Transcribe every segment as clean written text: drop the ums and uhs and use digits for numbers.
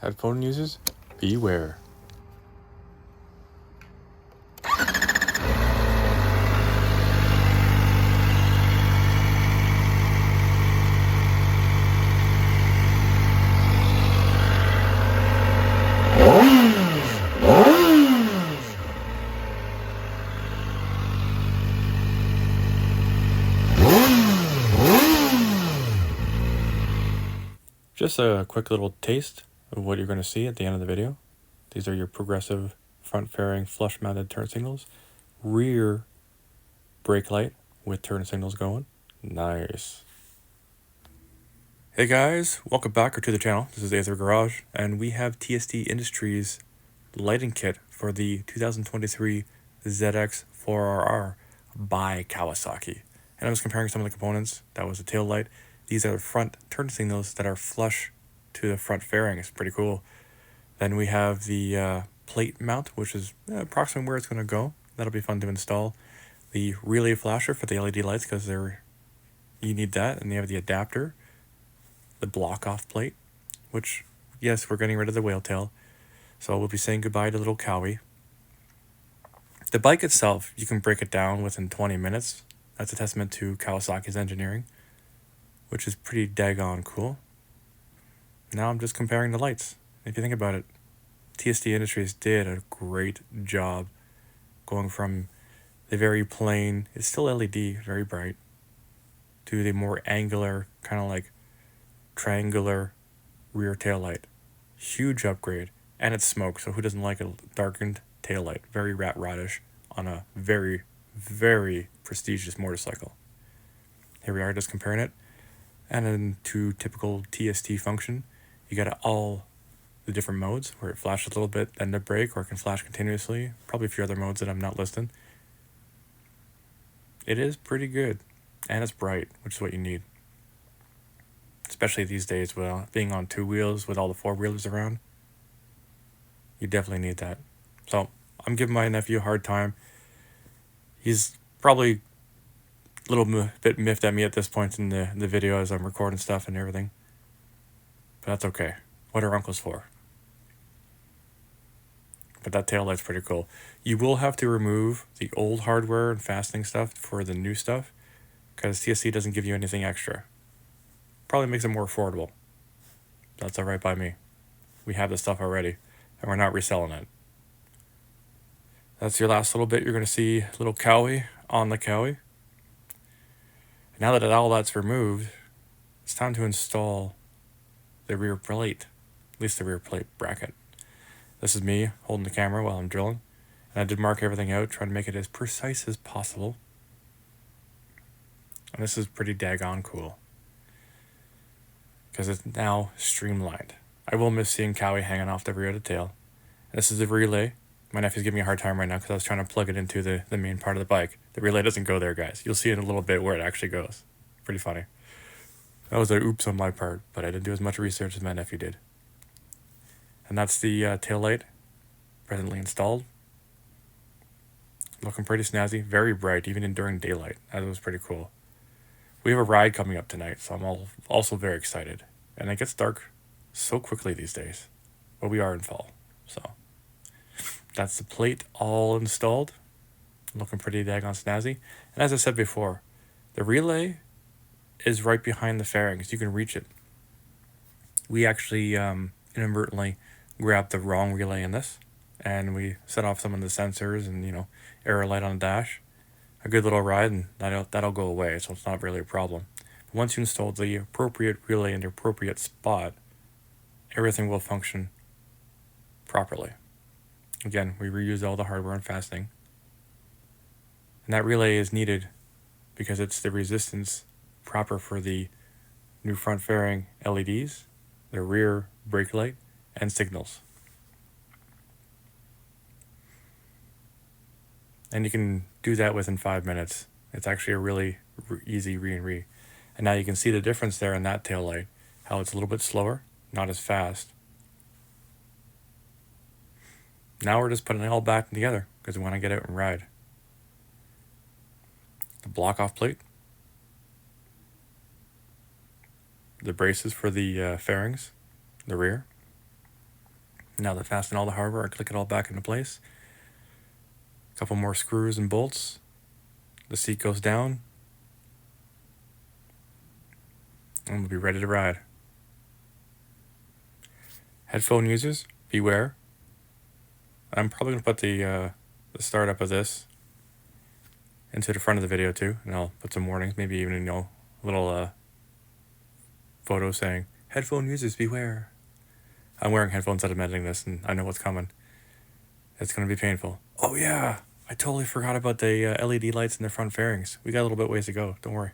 Headphone users, beware. Just a quick little taste of what you're going to see at the end of the video. These are your progressive front fairing flush mounted turn signals. Rear brake light with turn signals going. Nice. Hey guys, welcome back to the channel. This is Aether Garage, and we have Tstindustries lighting kit for the 2023 ZX4RR by Kawasaki. And I was comparing some of the components. That was the tail light. These are the front turn signals that are flush to the front fairing. It's pretty cool. Then we have the plate mount, which is approximately where it's going to go. That'll be fun to install. The relay flasher for the LED lights, because you need that. And you have the adapter, the block off plate, which, yes, we're getting rid of the whale tail. So we'll be saying goodbye to little Cowie. The bike itself, you can break it down within 20 minutes. That's a testament to Kawasaki's engineering, which is pretty daggone cool. Now I'm just comparing the lights. If you think about it, Tstindustries did a great job going from the very plain, it's still LED, very bright, to the more angular, kind of like triangular rear tail light. Huge upgrade. And it's smoke, so who doesn't like a darkened tail light? Very rat rodish on a very, very prestigious motorcycle. Here we are just comparing it. And then to typical TST function, you got all the different modes where it flashes a little bit, then the brake, or it can flash continuously. Probably a few other modes that I'm not listing. It is pretty good, and it's bright, which is what you need. Especially these days, with being on two wheels with all the four-wheelers around. You definitely need that. So I'm giving my nephew a hard time. He's probably a little bit miffed at me at this point in the video as I'm recording stuff and everything. But that's okay. What are uncles for? But that tail light's pretty cool. You will have to remove the old hardware and fastening stuff for the new stuff, because TST doesn't give you anything extra. Probably makes it more affordable. That's alright by me. We have the stuff already, and we're not reselling it. That's your last little bit. You're going to see little Cowie on the Cowie. Now that all that's removed, it's time to install the rear plate, at least the rear plate bracket. This is me holding the camera while I'm drilling, and I did mark everything out, trying to make it as precise as possible. And this is pretty daggone cool, because it's now streamlined. I will miss seeing Cowie hanging off the rear of the tail. And this is the relay. My nephew's giving me a hard time right now because I was trying to plug it into the main part of the bike. The relay doesn't go there, guys. You'll see in a little bit where it actually goes. Pretty funny. That was an oops on my part, but I didn't do as much research as my nephew did. And that's the tail light, presently installed. Looking pretty snazzy, very bright, even during daylight. That was pretty cool. We have a ride coming up tonight, so I'm also very excited. And it gets dark so quickly these days, but we are in fall, so that's the plate all installed. Looking pretty daggone snazzy. And as I said before, the relay is right behind the fairings. You can reach it. We actually inadvertently grabbed the wrong relay in this, and we set off some of the sensors and, error light on the dash. A good little ride, and that'll go away, so it's not really a problem. But once you install the appropriate relay in the appropriate spot, everything will function properly. Again, we reuse all the hardware and fastening. And that relay is needed because it's the resistance proper for the new front fairing LEDs, the rear brake light, and signals. And you can do that within 5 minutes. It's actually a really easy re. And now you can see the difference there in that tail light, how it's a little bit slower, not as fast. Now we're just putting it all back together because we want to get out and ride. The block off plate, the braces for the fairings, the rear, Now to fasten all the hardware, I click it all back into place. A couple more screws and bolts. The seat goes down. And we'll be ready to ride. Headphone users, beware. I'm probably going to put the startup of this into the front of the video too, and I'll put some warnings, maybe even, a little photo saying, headphone users, beware. I'm wearing headphones that I'm editing this, and I know what's coming. It's going to be painful. Oh yeah, I totally forgot about the LED lights in the front fairings. We got a little bit ways to go, don't worry.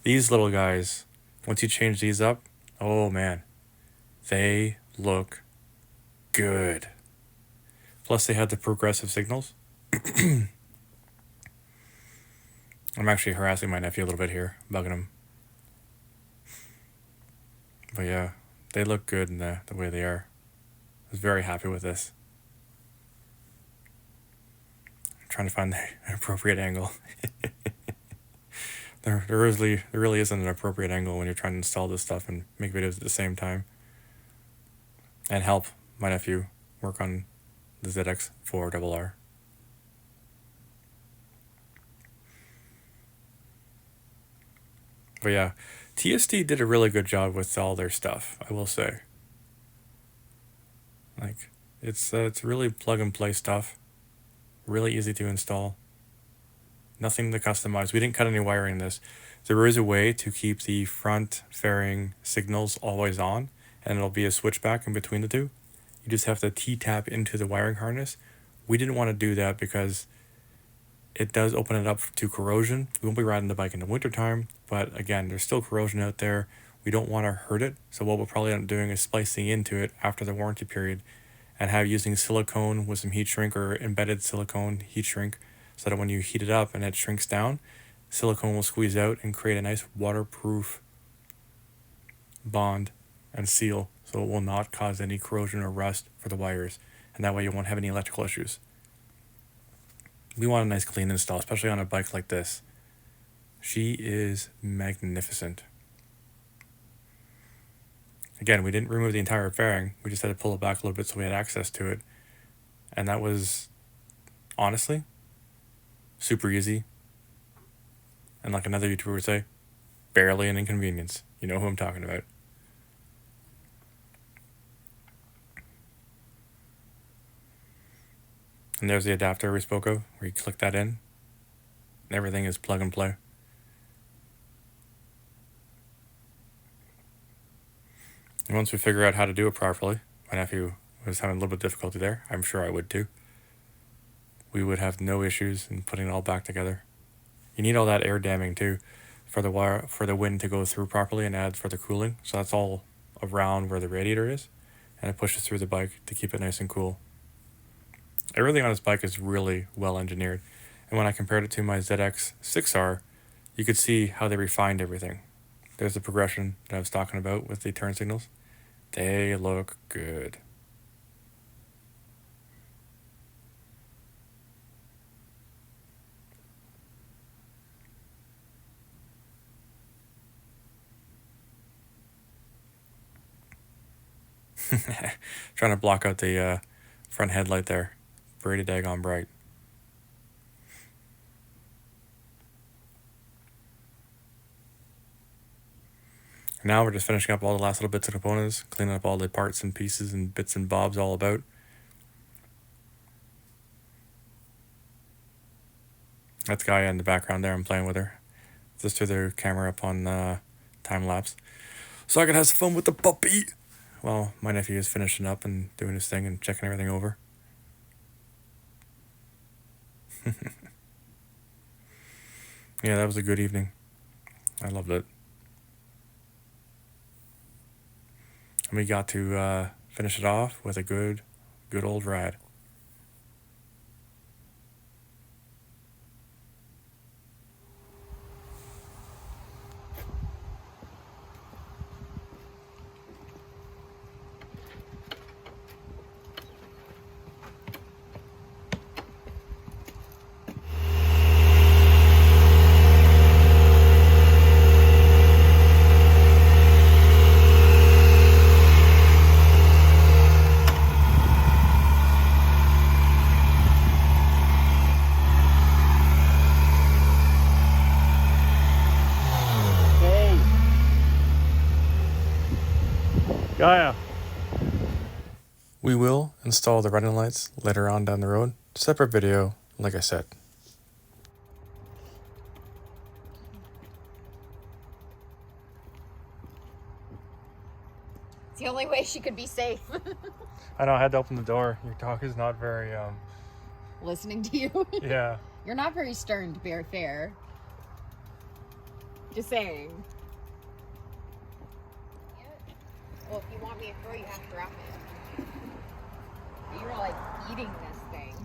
These little guys, once you change these up, oh man, they look good. Plus they had the progressive signals. I'm actually harassing my nephew a little bit here, bugging him. But yeah, they look good in the way they are. I was very happy with this. I'm trying to find the appropriate angle. There really isn't an appropriate angle when you're trying to install this stuff and make videos at the same time. And help my nephew work on the ZX4RR. But yeah, TST did a really good job with all their stuff, I will say. Like, it's really plug and play stuff. Really easy to install. Nothing to customize. We didn't cut any wiring in this. There is a way to keep the front fairing signals always on, and it'll be a switchback in between the two. You just have to T-tap into the wiring harness. We didn't want to do that because it does open it up to corrosion. We won't be riding the bike in the wintertime, but again, there's still corrosion out there. We don't want to hurt it, so what we'll probably end up doing is splicing into it after the warranty period and using silicone with some heat shrink or embedded silicone heat shrink, so that when you heat it up and it shrinks down, silicone will squeeze out and create a nice waterproof bond and seal, so it will not cause any corrosion or rust for the wires, and that way you won't have any electrical issues. We want a nice clean install, especially on a bike like this. She is magnificent. Again, we didn't remove the entire fairing. We just had to pull it back a little bit so we had access to it. And that was, honestly, super easy. And like another YouTuber would say, barely an inconvenience. You know who I'm talking about. And there's the adapter we spoke of, where you click that in, and everything is plug and play. And once we figure out how to do it properly, my nephew was having a little bit of difficulty there. I'm sure I would too. We would have no issues in putting it all back together. You need all that air damming too, for the wind to go through properly and add for the cooling. So that's all around where the radiator is, and it pushes through the bike to keep it nice and cool. Everything on this bike is really well engineered, and when I compared it to my ZX6R, you could see how they refined everything. There's the progression that I was talking about with the turn signals. They look good. Trying to block out the front headlight there. Pretty daggone bright. Now we're just finishing up all the last little bits and components, cleaning up all the parts and pieces and bits and bobs all about. That's Gaia in the background there. I'm playing with her. Just threw the camera up on time lapse, so I could have some fun with the puppy. Well, my nephew is finishing up and doing his thing and checking everything over. Yeah, that was a good evening. I loved it. And we got to finish it off with a good old ride. Gaia. We will install the running lights later on down the road. Separate video, like I said. It's the only way she could be safe. I know, I had to open the door. Your dog is not very, Listening to you? yeah. You're not very stern, to be fair. Just saying. Well, if you want me to throw, you have to drop it. You're like eating this thing.